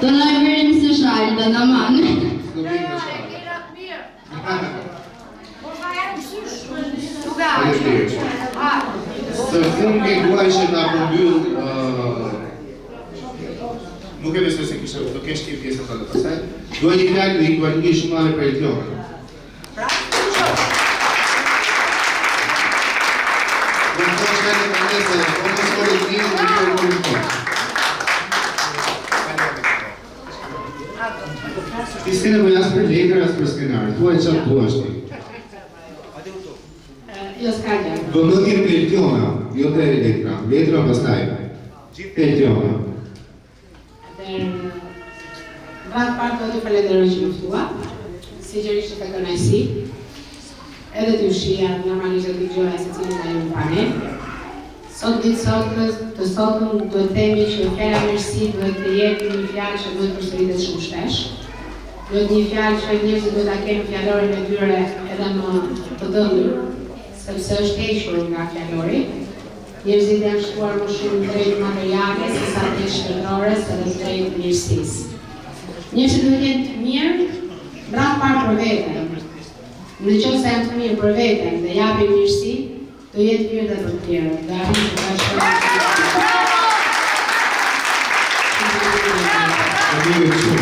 Të na vjen se shal të na man. Së fundi duaj që nga përmbyll nuk e besoj se kishe do kesh ti pjesën tënde pastaj. Duaj një fjalë dhe duaj një shumë male për Eltionën. Kristina më jasë për letër, asë për skenarë. Duaj qatë duash ti. Jo s'ka gjë. Vëmendje për Eltiona, jo të letra. Letra pastaj. Eltiona. Ratë partë do të falenderoj që më ftua. Sinqerisht të kënaqësi. Edhe të ushia, normalisht të dëgjoja se cilin nga ju në panel. Sot ditë sotës, të sotën do të themi që fjala mirësi duhet të jetë një fjalë që duhet përsëritet shumë shpesh. Duhet një fjalë që njerëzit duhet ta kenë fjalorin e tyre edhe më të dëndur, sepse është hequr nga fjalori. Njerëzit janë shkuar më shumë drejt materiale se sa drejt shpirtërores edhe drejt mirësisë. Njerëzit duhet të jenë të mirë, brap parë për veten. Në qoftë se janë të mirë për veten dhe japin mirësi, do jetë mirë dhe për të tjerë. Dhe arrin të bashkëpunojnë.